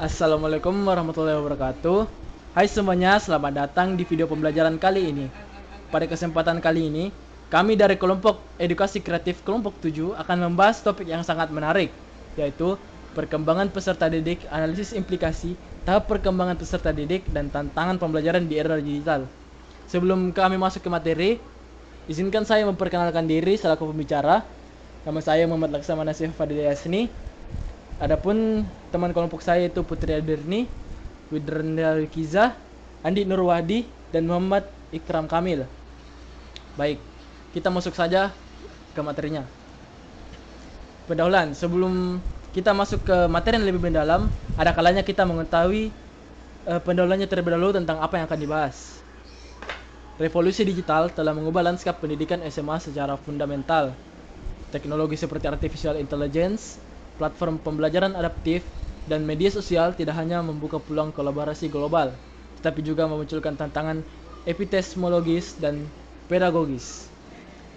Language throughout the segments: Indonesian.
Assalamualaikum warahmatullahi wabarakatuh. Hai semuanya, selamat datang di video pembelajaran kali ini. Pada kesempatan kali ini, kami dari kelompok edukasi kreatif kelompok 7 akan membahas topik yang sangat menarik, yaitu perkembangan peserta didik, analisis implikasi, tahap perkembangan peserta didik, dan tantangan pembelajaran di era digital. Sebelum kami masuk ke materi, izinkan saya memperkenalkan diri selaku pembicara. Nama saya Muhammad Laksamana Syekh Fadil Yasni. Adapun teman kelompok saya itu Putri Adirni, Widrandra Kiza, Andi Nurwadi, dan Muhammad Ikram Kamil. Baik, kita masuk saja ke materinya. Pendahuluan, sebelum kita masuk ke materi yang lebih mendalam, ada kalanya kita mengetahui pendahuluannya terlebih dahulu tentang apa yang akan dibahas. Revolusi digital telah mengubah lanskap pendidikan SMA secara fundamental. Teknologi seperti artificial intelligence, platform pembelajaran adaptif, dan media sosial tidak hanya membuka peluang kolaborasi global, tetapi juga memunculkan tantangan epistemologis dan pedagogis.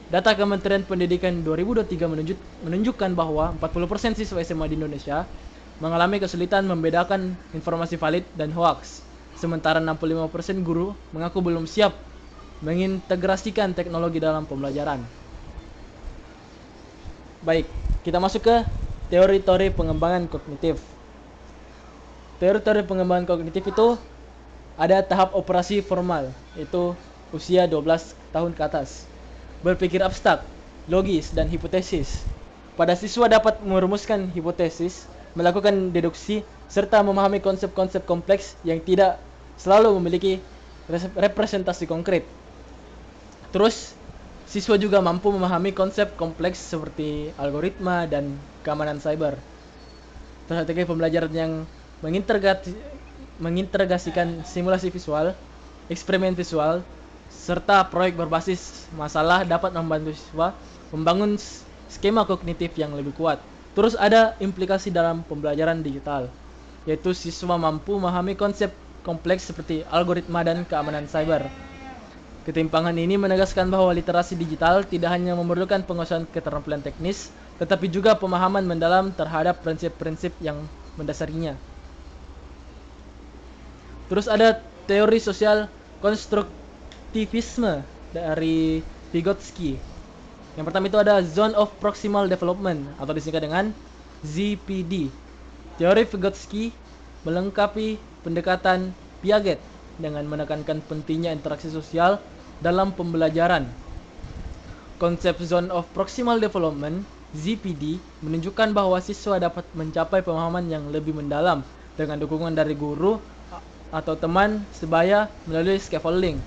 Data Kementerian Pendidikan 2023 menunjukkan bahwa 40% siswa SMA di Indonesia mengalami kesulitan membedakan informasi valid dan hoaks, sementara 65% guru mengaku belum siap mengintegrasikan teknologi dalam pembelajaran. Baik, kita masuk ke teori-teori pengembangan kognitif. Teori-teori pengembangan kognitif itu ada tahap operasi formal, yaitu usia 12 tahun ke atas. Berpikir abstrak, logis, dan hipotesis. Pada siswa dapat merumuskan hipotesis, melakukan deduksi, serta memahami konsep-konsep kompleks yang tidak selalu memiliki representasi konkret. Terus, siswa juga mampu memahami konsep kompleks seperti algoritma dan keamanan cyber. Strategi pembelajaran yang mengintegrasikan simulasi visual, eksperimen visual, serta proyek berbasis masalah dapat membantu siswa membangun skema kognitif yang lebih kuat. Terus ada implikasi dalam pembelajaran digital, yaitu siswa mampu memahami konsep kompleks seperti algoritma dan keamanan cyber. Ketimpangan ini menegaskan bahwa literasi digital tidak hanya memerlukan penguasaan keterampilan teknis, tetapi juga pemahaman mendalam terhadap prinsip-prinsip yang mendasarinya. Terus ada teori sosial konstruktivisme dari Vygotsky. Yang pertama itu ada Zone of Proximal Development atau disingkat dengan ZPD. Teori Vygotsky melengkapi pendekatan Piaget dengan menekankan pentingnya interaksi sosial dalam pembelajaran. Konsep Zone of Proximal Development (ZPD) menunjukkan bahwa siswa dapat mencapai pemahaman yang lebih mendalam dengan dukungan dari guru atau teman sebaya melalui scaffolding.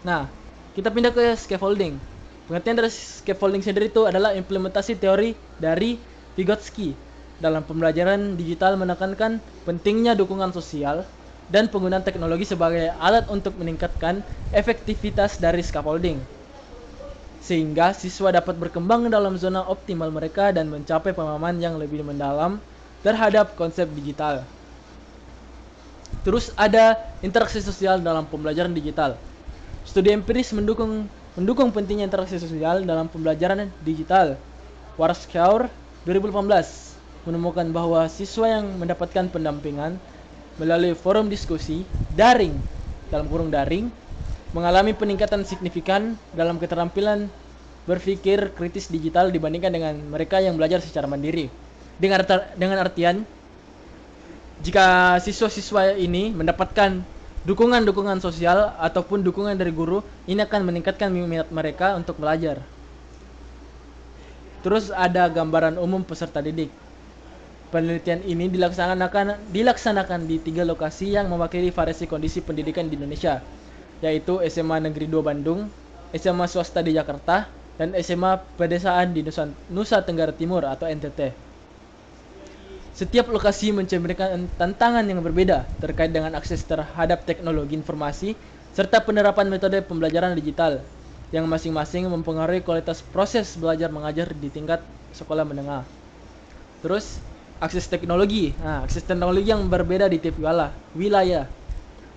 Nah, kita pindah ke scaffolding. Pengertian dari scaffolding sendiri itu adalah implementasi teori dari Vygotsky dalam pembelajaran digital, menekankan pentingnya dukungan sosial dan penggunaan teknologi sebagai alat untuk meningkatkan efektivitas dari scaffolding, sehingga siswa dapat berkembang dalam zona optimal mereka dan mencapai pemahaman yang lebih mendalam terhadap konsep digital. Terus ada interaksi sosial dalam pembelajaran digital. Studi empiris mendukung pentingnya interaksi sosial dalam pembelajaran digital. Warshauer 2018 menemukan bahwa siswa yang mendapatkan pendampingan melalui forum diskusi daring mengalami peningkatan signifikan dalam keterampilan berpikir kritis digital dibandingkan dengan mereka yang belajar secara mandiri. Dengan artian, jika siswa-siswa ini mendapatkan dukungan sosial ataupun dukungan dari guru, ini akan meningkatkan minat mereka untuk belajar. Terus ada gambaran umum peserta didik. Penelitian ini dilaksanakan di 3 lokasi yang mewakili variasi kondisi pendidikan di Indonesia, yaitu SMA Negeri 2 Bandung, SMA swasta di Jakarta, dan SMA Pedesaan di Nusa Tenggara Timur atau NTT. Setiap lokasi mencerminkan tantangan yang berbeda terkait dengan akses terhadap teknologi informasi serta penerapan metode pembelajaran digital yang masing-masing mempengaruhi kualitas proses belajar mengajar di tingkat sekolah menengah. Terus akses teknologi. Akses teknologi yang berbeda di tiap wilayah.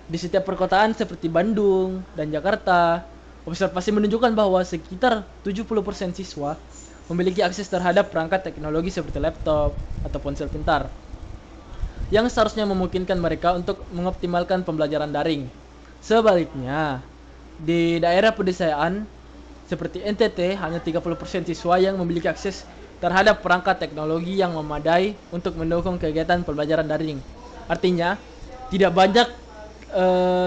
Di setiap perkotaan seperti Bandung dan Jakarta, observasi menunjukkan bahwa sekitar 70% siswa memiliki akses terhadap perangkat teknologi seperti laptop atau ponsel pintar. yang seharusnya memungkinkan mereka untuk mengoptimalkan pembelajaran daring. Sebaliknya, di daerah pedesaan seperti NTT, hanya 30% siswa yang memiliki akses terhadap perangkat teknologi yang memadai untuk mendukung kegiatan pembelajaran daring. Artinya, tidak banyak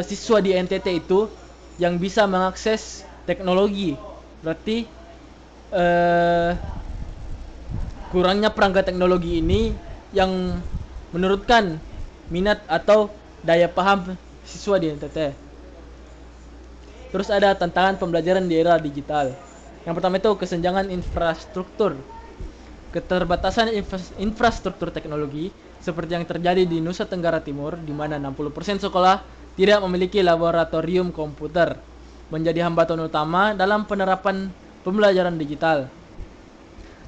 siswa di NTT itu yang bisa mengakses teknologi. Berarti eh, kurangnya perangkat teknologi ini yang menurunkan minat atau daya paham siswa di NTT. Terus ada tantangan pembelajaran di era digital. Yang pertama itu kesenjangan infrastruktur. Keterbatasan infrastruktur teknologi seperti yang terjadi di Nusa Tenggara Timur di mana 60% sekolah tidak memiliki laboratorium komputer menjadi hambatan utama dalam penerapan pembelajaran digital.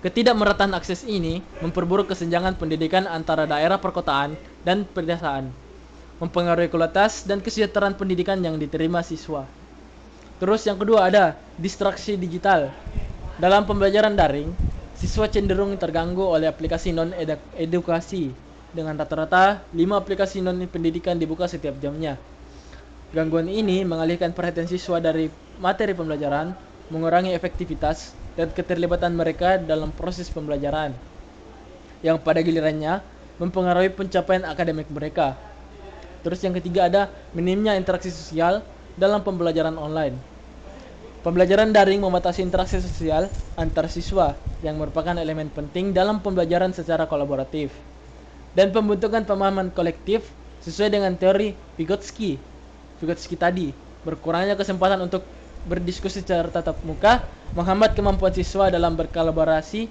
Ketidakmerataan akses ini memperburuk kesenjangan pendidikan antara daerah perkotaan dan pedesaan, mempengaruhi kualitas dan kesejahteraan pendidikan yang diterima siswa. Terus yang kedua ada distraksi digital. Dalam pembelajaran daring, siswa cenderung terganggu oleh aplikasi non-edukasi dengan rata-rata 5 aplikasi non-pendidikan dibuka setiap jamnya. Gangguan ini mengalihkan perhatian siswa dari materi pembelajaran, mengurangi efektivitas dan keterlibatan mereka dalam proses pembelajaran, yang pada gilirannya mempengaruhi pencapaian akademik mereka. Terus yang ketiga ada minimnya interaksi sosial dalam pembelajaran online. Pembelajaran daring membatasi interaksi sosial antar siswa yang merupakan elemen penting dalam pembelajaran secara kolaboratif dan pembentukan pemahaman kolektif sesuai dengan teori Vygotsky tadi. Berkurangnya kesempatan untuk berdiskusi secara tatap muka menghambat kemampuan siswa dalam berkolaborasi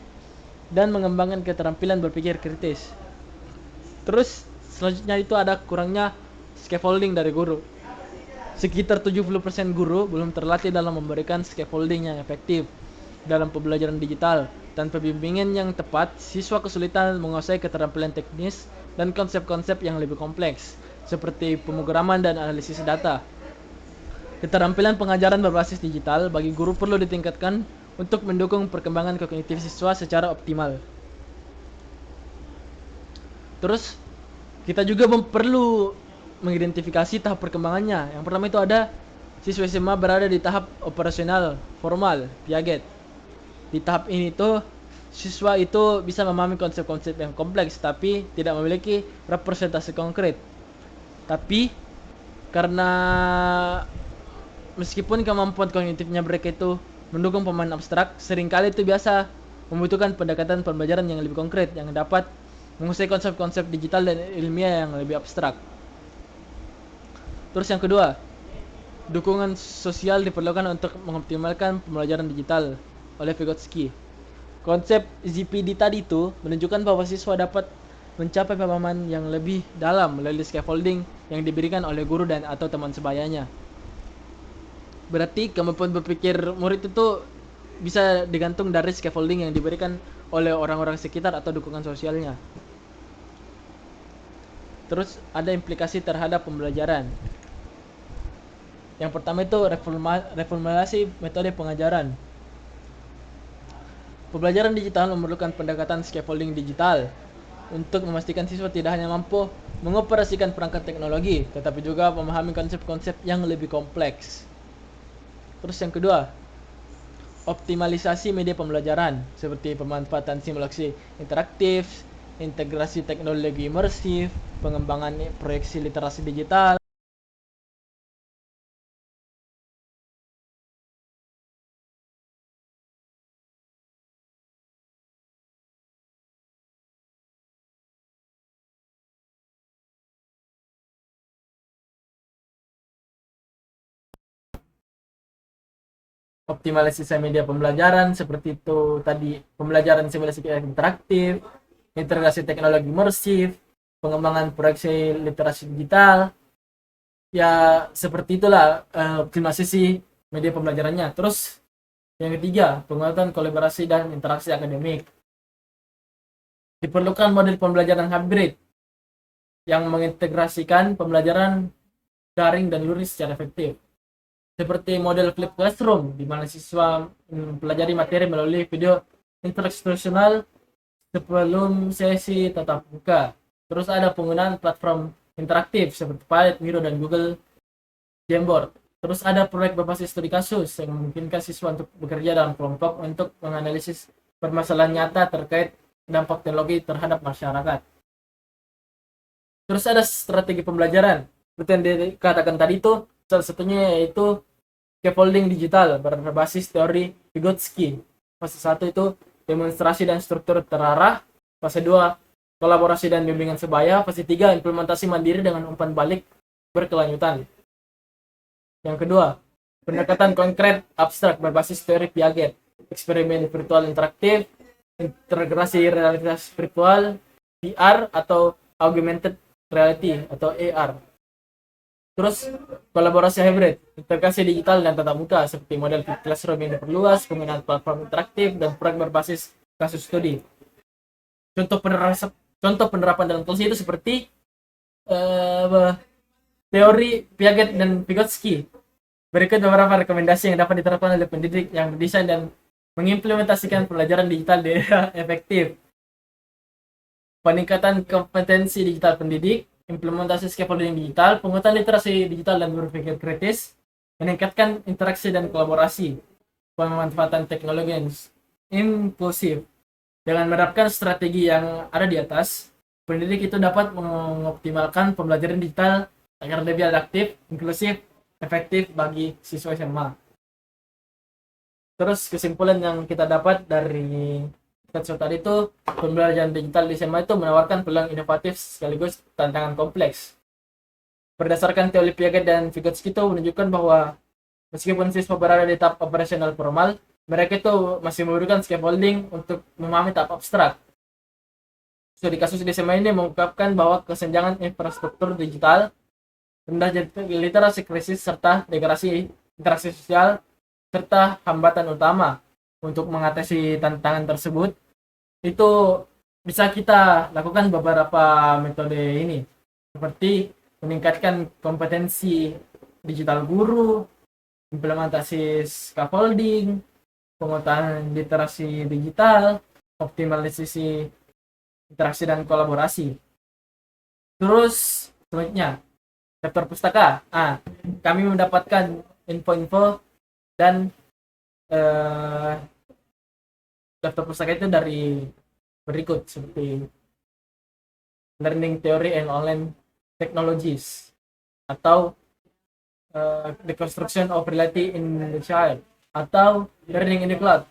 dan mengembangkan keterampilan berpikir kritis. Terus selanjutnya itu ada kurangnya scaffolding dari guru. Sekitar 70% guru belum terlatih dalam memberikan scaffolding yang efektif dalam pembelajaran digital. Tanpa bimbingan yang tepat, siswa kesulitan menguasai keterampilan teknis dan konsep-konsep yang lebih kompleks, seperti pemrograman dan analisis data. Keterampilan pengajaran berbasis digital bagi guru perlu ditingkatkan untuk mendukung perkembangan kognitif siswa secara optimal. Terus, kita juga perlu mengidentifikasi tahap perkembangannya. Yang pertama itu ada siswa SMA berada di tahap operasional formal, piaget. Di tahap ini tuh siswa itu bisa memahami konsep-konsep yang kompleks tapi tidak memiliki representasi konkret. Tapi karena meskipun kemampuan kognitifnya mereka itu mendukung pemahaman abstrak, seringkali itu biasa membutuhkan pendekatan pembelajaran yang lebih konkret yang dapat menguasai konsep-konsep digital dan ilmiah yang lebih abstrak. Terus yang kedua, dukungan sosial diperlukan untuk mengoptimalkan pembelajaran digital oleh Vygotsky. Konsep ZPD tadi itu menunjukkan bahwa siswa dapat mencapai pemahaman yang lebih dalam melalui scaffolding yang diberikan oleh guru dan atau teman sebayanya. Berarti kemampuan berpikir murid itu bisa digantung dari scaffolding yang diberikan oleh orang-orang sekitar atau dukungan sosialnya. Terus ada implikasi terhadap pembelajaran. Yang pertama itu reformulasi metode pengajaran. Pembelajaran digital memerlukan pendekatan scaffolding digital untuk memastikan siswa tidak hanya mampu mengoperasikan perangkat teknologi, tetapi juga memahami konsep-konsep yang lebih kompleks. Terus yang kedua, optimalisasi media pembelajaran seperti pemanfaatan simulasi interaktif, integrasi teknologi imersif, pengembangan proyeksi literasi digital. Optimalisasi media pembelajaran seperti itu tadi, pembelajaran simulasi interaktif, integrasi teknologi imersif, pengembangan proyeksi literasi digital, ya seperti itulah optimalisasi media pembelajarannya. Terus yang ketiga, penguatan kolaborasi dan interaksi akademik. Diperlukan model pembelajaran hybrid yang mengintegrasikan pembelajaran daring dan luring secara efektif. Seperti model flip classroom, di mana siswa mempelajari materi melalui video instruksional sebelum sesi tatap muka. Terus ada penggunaan platform interaktif seperti Padlet, Miro, dan Google Jamboard. Terus ada proyek berbasis studi kasus yang memungkinkan siswa untuk bekerja dalam kelompok untuk menganalisis permasalahan nyata terkait dampak teknologi terhadap masyarakat. Terus ada strategi pembelajaran. Seperti yang dikatakan tadi itu, salah satunya yaitu scaffolding digital berbasis teori Vygotsky. Fase 1 itu demonstrasi dan struktur terarah. Fase 2 kolaborasi dan bimbingan sebaya. Fase 3 implementasi mandiri dengan umpan balik berkelanjutan. Yang kedua, pendekatan konkret abstrak berbasis teori Piaget, eksperimen virtual interaktif, integrasi realitas virtual, VR atau augmented reality atau AR. Terus kolaborasi hybrid, integrasi digital dan tatap muka seperti model classroom yang diperluas, penggunaan platform interaktif dan proyek berbasis kasus studi. Contoh penerapan dalam kelas itu seperti teori Piaget dan Vygotsky. Berikut beberapa rekomendasi yang dapat diterapkan oleh pendidik yang mendesain dan mengimplementasikan pelajaran digital dengan efektif. Peningkatan kompetensi digital pendidik, implementasi scaffolding digital, penguatan literasi digital dan berpikir kritis, meningkatkan interaksi dan kolaborasi, pemanfaatan teknologi yang inklusif. Dengan menerapkan strategi yang ada di atas, pendidik itu dapat mengoptimalkan pembelajaran digital agar lebih adaptif, inklusif, efektif bagi siswa SMA. Terus kesimpulan yang kita dapat dari tadi itu, pembelajaran digital di SMA itu menawarkan peluang inovatif sekaligus tantangan kompleks. Berdasarkan teori Piaget dan Vygotsky itu menunjukkan bahwa meskipun siswa berada di tahap operasional formal, mereka itu masih memberikan scaffolding untuk memahami tahap abstrak. Studi kasus di SMA ini mengungkapkan bahwa kesenjangan infrastruktur digital, rendah literasi krisis, serta degradasi interaksi sosial, serta hambatan utama untuk mengatasi tantangan tersebut itu bisa kita lakukan beberapa metode ini, seperti meningkatkan kompetensi digital guru, implementasi scaffolding, penguatan literasi digital, optimalisasi interaksi dan kolaborasi. Terus selanjutnya daftar pustaka. Kami mendapatkan info-info dan daftar pustaka itu dari berikut, seperti Learning Theory and Online Technologies atau The Construction of Reality in the Child atau Learning in the Cloud.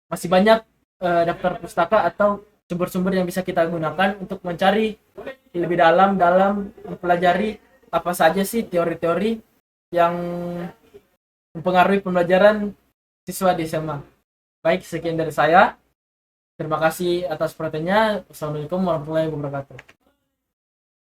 Masih banyak daftar pustaka atau sumber-sumber yang bisa kita gunakan untuk mencari lebih dalam mempelajari apa saja sih teori-teori yang mempengaruhi pembelajaran siswa di SMA. Baik, sekian dari saya. Terima kasih atas perhatiannya. Assalamualaikum warahmatullahi wabarakatuh.